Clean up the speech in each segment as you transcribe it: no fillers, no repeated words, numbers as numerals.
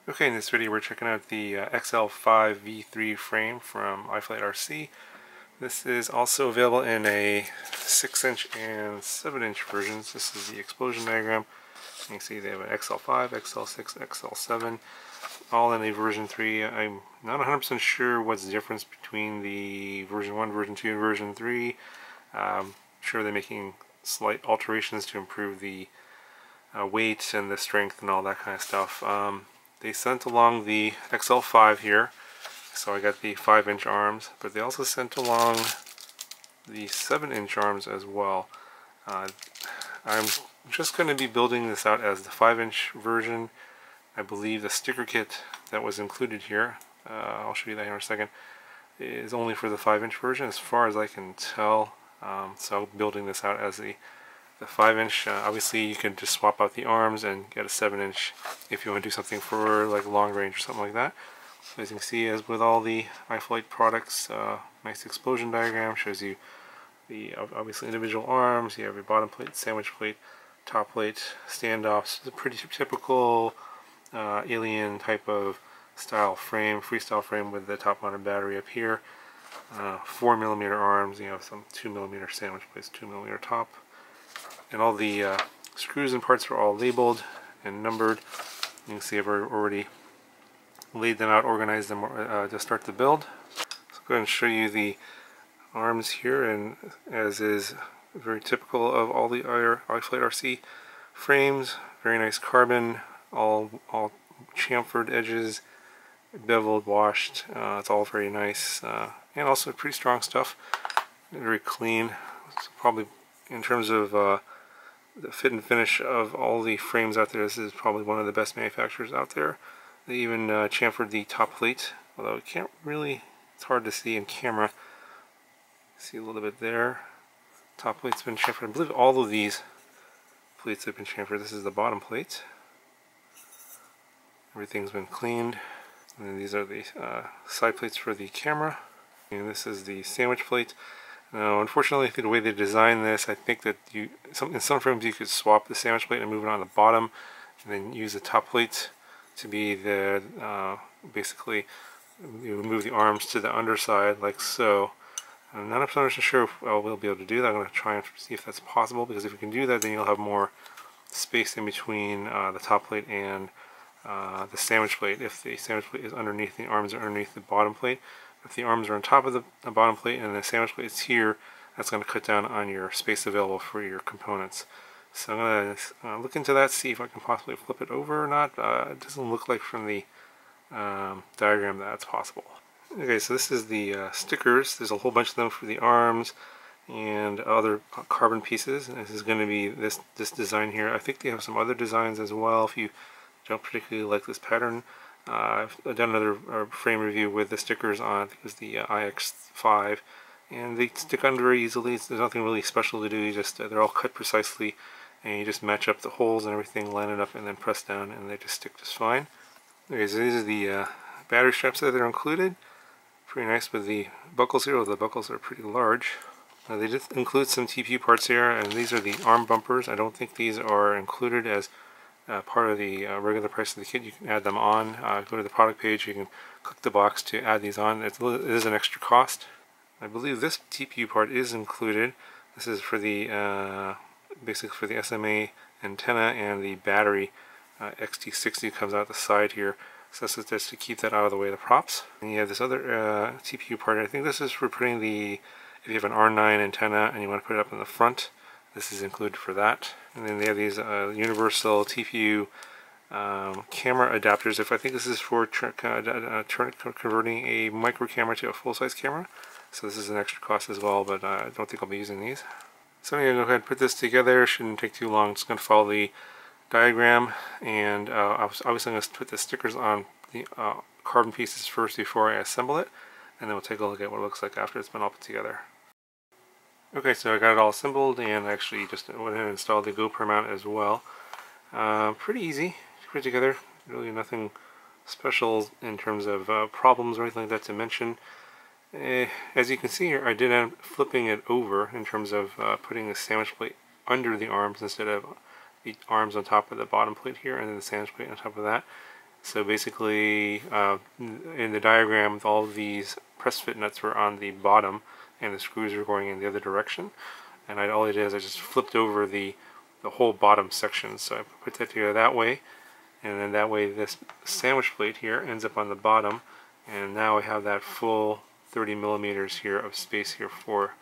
Okay, in this video we're checking out the XL5 V3 frame from iFlight-RC. This is also available in a 6-inch and 7-inch versions. This is the explosion diagram. You can see they have an XL5, XL6, XL7, all in a version 3. I'm not 100% sure what's the difference between the version 1, version 2, and version 3. I'm sure they're making slight alterations to improve the weight and the strength and all that kind of stuff. They sent along the XL5 here, so I got the 5-inch arms, but they also sent along the 7-inch arms as well. I'm just going to be building this out as the 5-inch version. I believe the sticker kit that was included here, I'll show you that here in a second, is only for the 5-inch version as far as I can tell. So I'm building this out as the 5-inch. Obviously you can just swap out the arms and get a 7-inch if you want to do something for like long range or something like that. So as you can see, as with all the iFlight products, nice explosion diagram shows you the obviously individual arms. You have your bottom plate, sandwich plate, top plate, standoffs. It's a pretty typical Alien type of style frame, freestyle frame with the top mounted battery up here. 4mm arms. You have some 2mm sandwich plates, 2mm top. And all the screws and parts are all labeled and numbered. You can see I've already laid them out, organized them to start the build. So go ahead and show you the arms here, and as is very typical of all the iFlight-RC frames, very nice carbon, all chamfered edges, beveled, washed. It's all very nice, and also pretty strong stuff. Very clean. It's probably, in terms of the fit and finish of all the frames out there, this is probably one of the best manufacturers out there. They even chamfered the top plate, although it can't really, it's hard to see in camera. See a little bit there. Top plate's been chamfered. I believe all of these plates have been chamfered. This is the bottom plate. Everything's been cleaned. And then these are the side plates for the camera. And this is the sandwich plate. Now, unfortunately, the way they designed this, I think that in some frames you could swap the sandwich plate and move it on the bottom, and then use the top plate to be the, basically, you move the arms to the underside, like so. I'm not 100% sure if we'll be able to do that. I'm going to try and see if that's possible, because if we can do that, then you'll have more space in between the top plate and the sandwich plate. If the sandwich plate is underneath, the arms are underneath the bottom plate. If the arms are on top of the bottom plate and the sandwich plate is here, that's going to cut down on your space available for your components. So I'm going to look into that, see if I can possibly flip it over or not. It doesn't look like from the diagram that that's possible. Okay, so this is the stickers. There's a whole bunch of them for the arms and other carbon pieces. And this is going to be this design here. I think they have some other designs as well if you don't particularly like this pattern. I've done another frame review with the stickers on. I think it was the IX5, and they stick on very easily. There's nothing really special to do. You just they're all cut precisely, and you just match up the holes and everything, line it up, and then press down, and they just stick just fine. Okay, so these are the battery straps that are included. Pretty nice with the buckles here. The buckles are pretty large. They just include some TPU parts here, and these are the arm bumpers. I don't think these are included as part of the regular price of the kit. You can add them on. Go to the product page, you can click the box to add these on. It is an extra cost. I believe this TPU part is included. This is for the basically for the SMA antenna, and the battery XT60 comes out the side here. So this is just to keep that out of the way of the props. And you have this other TPU part. I think this is for putting the, if you have an R9 antenna and you want to put it up in the front, this is included for that. And then they have these universal TPU camera adapters. I think this is for converting a micro camera to a full-size camera. So this is an extra cost as well, but I don't think I'll be using these. So I'm going to go ahead and put this together. It shouldn't take too long. It's going to follow the diagram, and obviously I'm going to put the stickers on the carbon pieces first before I assemble it, and then we'll take a look at what it looks like after it's been all put together. Okay, so I got it all assembled, and actually just went ahead and installed the GoPro mount as well. Pretty easy to put together. Really nothing special in terms of problems or anything like that to mention. As you can see here, I did end up flipping it over in terms of putting the sandwich plate under the arms instead of the arms on top of the bottom plate here, and then the sandwich plate on top of that. So basically, in the diagram, all of these press fit nuts were on the bottom, and the screws were going in the other direction. And all I did is I just flipped over the whole bottom section. So I put that together that way, and then that way this sandwich plate here ends up on the bottom, and now I have that full 30 millimeters here of space here for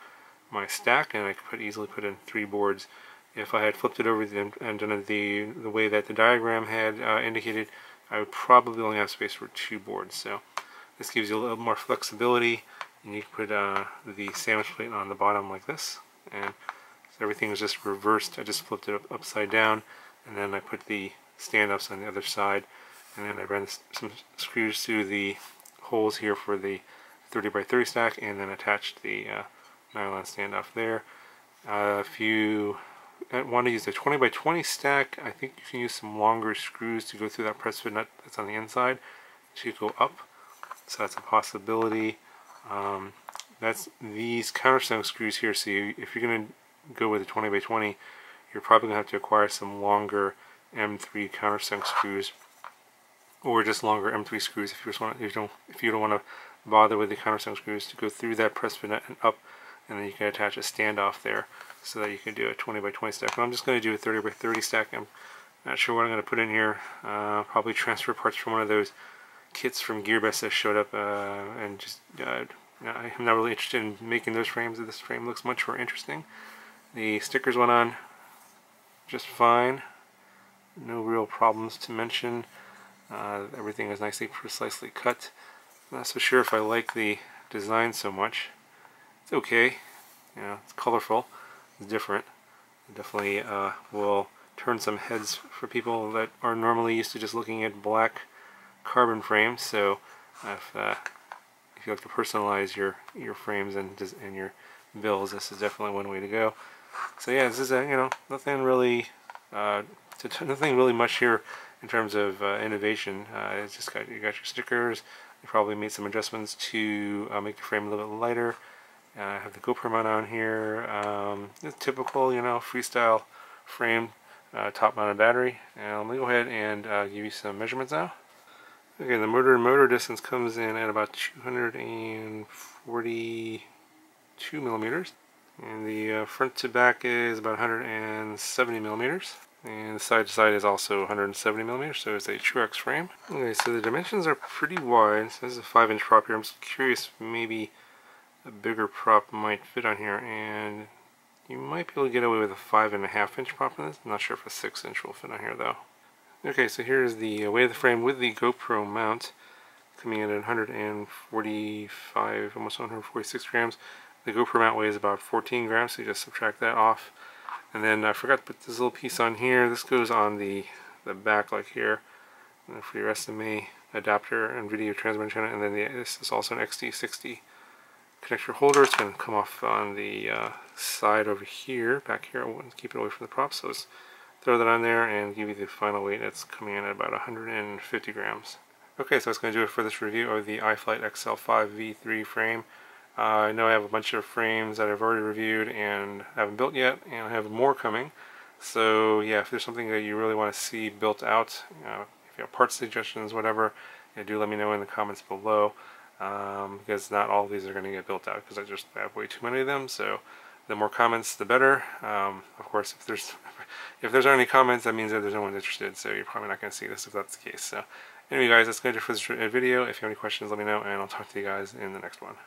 my stack, and I could easily put in 3 boards. If I had flipped it over and done it the way that the diagram had indicated, I would probably only have space for 2 boards. So this gives you a little more flexibility, and you can put the sandwich plate on the bottom like this, and so everything is just reversed. I just flipped it upside down, and then I put the stand-ups on the other side, and then I ran some screws through the holes here for the 30 by 30 stack, and then attached the nylon standoff there. If you want to use the 20 by 20 stack, I think you can use some longer screws to go through that press fit nut that's on the inside to go up. So that's a possibility. That's these countersunk screws here. So if you're going to go with a 20 by 20, you're probably going to have to acquire some longer M3 countersunk screws, or just longer M3 screws if you don't want to bother with the countersunk screws to go through that press fit nut and up, and then you can attach a standoff there so that you can do a 20 by 20 stack. But I'm just going to do a 30 by 30 stack. I'm not sure what I'm going to put in here. Probably transfer parts from one of those kits from GearBest that showed up, and just I'm not really interested in making those frames. This frame looks much more interesting. The stickers went on just fine. No real problems to mention. Everything is nicely precisely cut. I'm not so sure if I like the design so much. It's okay. It's colorful. It's different. It definitely will turn some heads for people that are normally used to just looking at black carbon frames. So if you like to personalize your frames and your builds, this is definitely one way to go. So yeah, this is nothing really much here in terms of innovation. It's just you got your stickers. You probably made some adjustments to make the frame a little bit lighter. I have the GoPro mount on here. It's typical, freestyle frame, top mounted battery. And let me go ahead and give you some measurements now. Okay, the motor distance comes in at about 242 millimeters. And the front to back is about 170 millimeters. And the side to side is also 170 millimeters, so it's a Truex frame. Okay, so the dimensions are pretty wide. So this is a 5-inch prop here. I'm just curious, maybe a bigger prop might fit on here, and you might be able to get away with a 5.5-inch prop in this. I'm not sure if a 6-inch will fit on here though. Okay, so here's the weight of the frame with the GoPro mount, coming in at 145, almost 146 grams. The GoPro mount weighs about 14 grams, so you just subtract that off. And then I forgot to put this little piece on here. This goes on the back like here, for your SMA adapter and video transmitter channel. And then this is also an XT60 connector holder. It's going to come off on the side over here, back here. I want to keep it away from the prop, so let's throw that on there and give you the final weight. That's coming in at about 150 grams. Okay, so that's going to do it for this review of the iFlight XL5 V3 frame. I know I have a bunch of frames that I've already reviewed and haven't built yet, and I have more coming. So yeah, if there's something that you really want to see built out, if you have part suggestions, whatever, do let me know in the comments below, because not all of these are going to get built out because I just have way too many of them. So the more comments, the better. Of course, if there's aren't any comments, that means that there's no one interested. So you're probably not going to see this if that's the case. So anyway, guys, that's going to do it for this video. If you have any questions, let me know, and I'll talk to you guys in the next one.